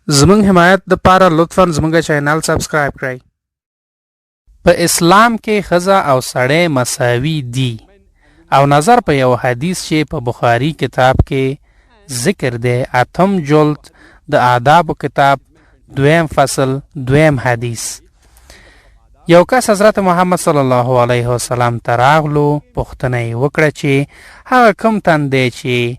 زمونږ حمایت دپاره لطفاً زمونږ چینل سبسکرایب کړئ. په اسلام کې ښځه او سړی مساوي دي او نظر په یو حدیث چې په بخاري کتاب کې ذکر دی، 8م جلد د آدابو کتاب 2 فصل 2 حدیث. یو کس حضرت محمد صلی الله علیه وسلم ته راغلو، پوښتنه یې وکړه چې هغه کوم تن دی چې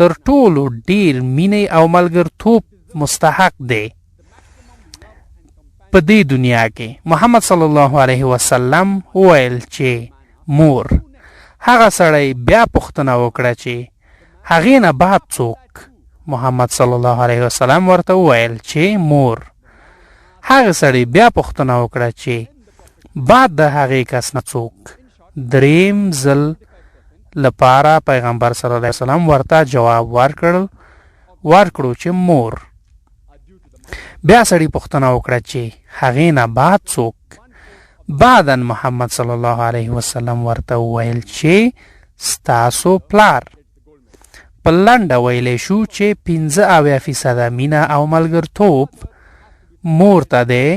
تر ټولو ډیر مینې او ملګرتوب مستحق دی په دې دنیا کې. محمد صلی الله علیه وسلم وویل چې مور. هغه سړی بیا پوښتنه وکړه چې هغې نه بعد څوک؟ محمد صلی الله علیه وسلم ورته وویل چې مور. هغه سړی بیا پوښتنه وکړه چې بعد د هغې کس نه څوک؟ دریم ځل لپاره پیغمبر صلی الله علیه وسلم ورته جواب ورکړو چې مور. بیا سړی پوښتنه وکړه چې هغې نه بعد څوک؟ بعداً محمد صلی الله علیه وسلم ورته وویل چې ستاسو پلار. په لنډه ویلی شو چې 95% مینه او ملګرتوب مور ته دی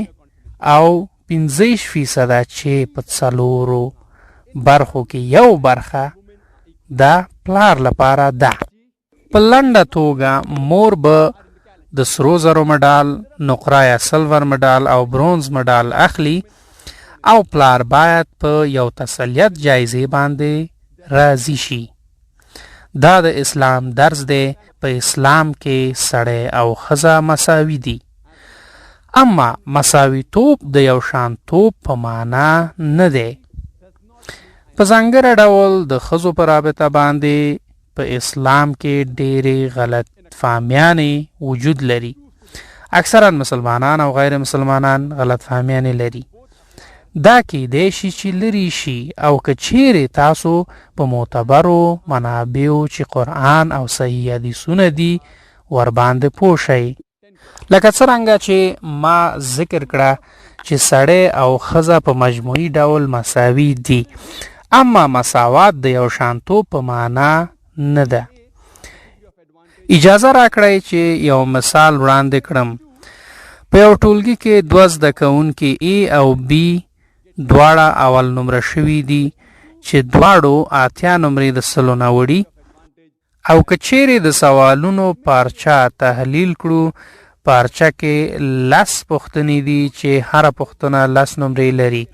او 25% چې په 4 برخو کې یو برخه د پلار لپاره ده. په لنډه توګه مور به د سرو زرو مډال، نقره یا سلور مډال او برونز مډال اخلي او پلار باید په یو تسلیت جایزې باندې راضي شي. دا د اسلام درس دی. په اسلام کې سړی او ښځه مساوي دي، اما مساوي توب د یو شان توب په معنا نه دی. په ځانګړي ډول د ښځو په رابطه باندې په اسلام کې ډېرې غلط فهمیانې وجود لري. اکثرا مسلمانان او غیر مسلمانان غلط فهمیانې لري. دا کیدای شي چې لري شي او که چیرې تاسو په معتبرو منابعو چې قرآن او صحیح حدیثونه دي ورباندې پوه شئ. لکه څرنګه چې ما ذکر کړه چې سړی او ښځه په مجموعي ډول مساوي دي، اما مساوات د یو شانتوب په معنا نه ده. اجازه راکړئ چې یو مثال وړاندې کړم. په یو ټولګي کې 2 زده کوونکي A او B دواړه اول نمره شوي دي چې دواړو 80 نمرې د 100 نه وړي، او که چیرې د سوالونو پارچه تحلیل کړو، پارچه کې 10 پوښتنې دي چې هره پوښتنه 10 نمرې لري.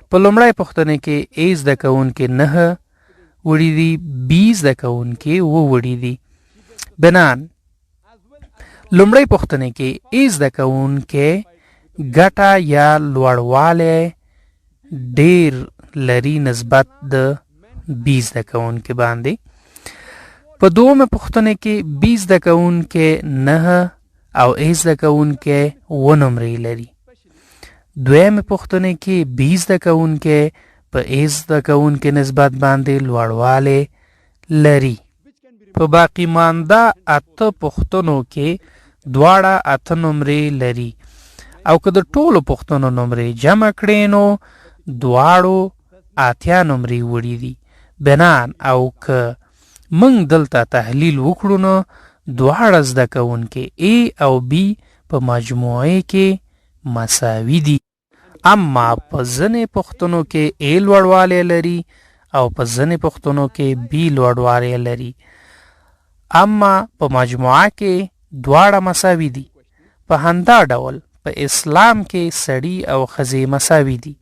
په لومړی پوښتنه کې A زده کوونکي 9 وړي دي، B زده کوونکي 7 وړي دي. بنان لومړی پوښتنه کې A زده کوونکي ګټه یا لوړوالی ډیر لري نسبت د B زده کوونکي باندې. په دومه پوښتنه کې B زده کوونکي 9 او A زده کوونکي 7 نمرې لري. دویمه پوښتنه کې B زده کوونکي په A زده کوونکي نسبت باندې لوړوالی لري. په باقی مانده 8 پوښتنو کې دواړه 8 نمرې لري، او که د ټولو پوښتنو نمرې جمع کړې نو دواړو 80 نمرې وړي دي. بنان او که موږ دلته تحلیل وکړو نو دواړه زده کوونکي A او B په مجموعه کې مساوي دي، اما په ځینې پوښتنو کې A لوړوالی لري او په ځینې پوښتنو کې B لوړوالی لري، اما په مجموعه کې دواړه مساوي دي. په همدا ډول په اسلام کې سړي او ښځې مساوي دي.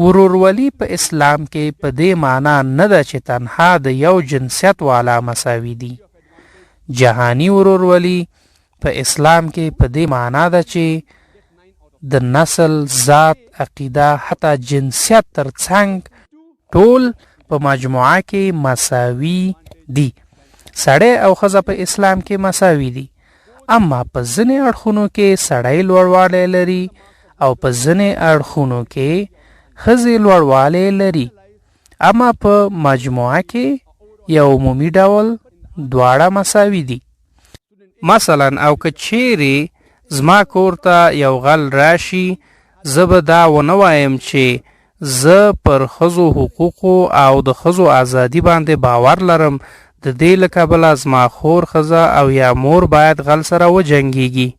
ورورولي په اسلام کې په دې معنا نه ده چې تنها د یو جنسیت والا مساوي دي. جهانی ورورولي په اسلام کې په دې معنا ده چې د نسل، ذات، عقیده، حتی جنسیت ترڅنګ ټول په مجموعه کې مساوي دي. سړی او ښځه په اسلام کې مساوي دي، اما په ځینې اړخونو کې سړی لوړوالی لري او په ځینې اړخونو کې ښځې لوړوالی لري، اما په مجموعه کې یو عمومي ډول دواړه مساوي دي. مثلا او که چیرې زما کور ته یو غل راشي، زه به دا ونه وایم چې زه پر ښځو حقوقو او د ښځو ازادي باندې باور لرم، د دې له کبله زما خور ښځه او یا مور باید غل سره وجنګیږي.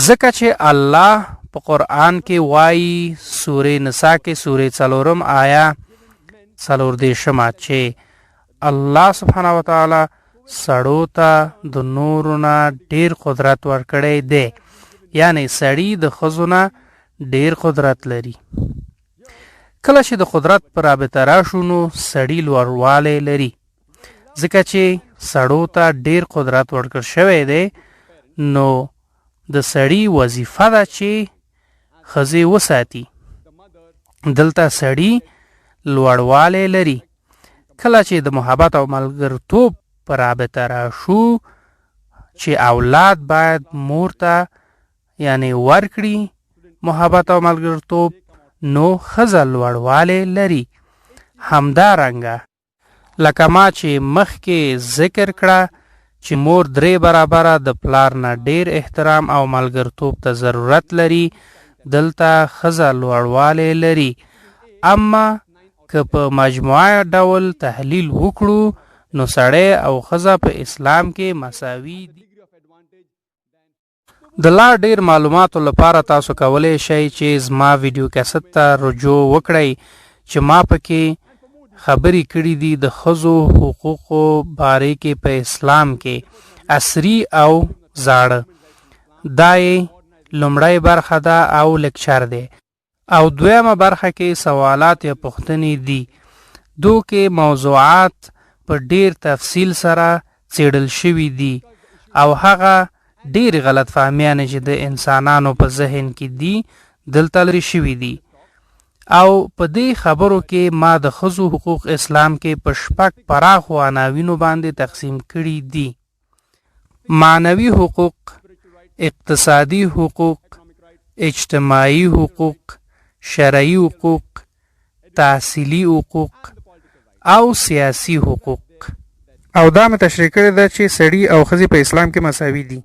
ځکه چې الله په قرآن کې وایي سورې نساء کې سورې 4 آیا 4 چې الله سبحانه وتعالی سړو ته د نورو نه ډیر قدرت ورکړی دی، یعنی سړی د ښځو نه ډیر قدرت لري. کله چې د قدرت پر رابطه راشو نو سړی لوړوالی لري، ځکه چې سړو ته ډیر قدرت ورکړل شوی دی. نو د سړی وظیفه ده چې ښځې وساتي. دلته سړی لوړوالی لري. کله چې د محبت او ملګرتوب پر رابطه راشو چې اولاد باید مور ته یعنی ورکړي محبت او ملګرتوب، نو ښځه لوړوالی لري. همدارنګه لکه ما چې مخکې ذکر کړه چې مور 3 برابره د پلار نه ډیر احترام او ملګرتوب ته ضرورت لري، دلته ښځه لوړوالی لري. اما که په مجموعه ډول تحلیل وکړو نو سړی او ښځه په اسلام کې مساوي دي. د لا ډیر معلوماتو لپاره تاسو کولی شئ چې زما ویډیو کیسټ ته رجوع وکړئ چې ما پکې خبرې کړي دي د ښځو حقوقو باره کې په اسلام کې عصري او زاړه. دا یې لومړی برخه ده او لیکچر دی، او دویمه برخه کې سوالات یا پوښتنې دي. دو کې موضوعات په ډیر تفصیل سره څیړل شوي دي او هغه ډیر غلط فهمیانې چې د انسانانو په ذهن کې دي دلته لري شوي دي. او په دې خبرو کې ما د ښځو حقوق اسلام کې په 6 پراخو عناوینو باندې تقسیم کړي دي: معنوي حقوق، اقتصادي حقوق، اجتماعي حقوق، شرعي حقوق، تحصیلي حقوق او سیاسي حقوق. او دا مې تشریح کړې ده چې سړي او ښځې په اسلام کې مساوي دي.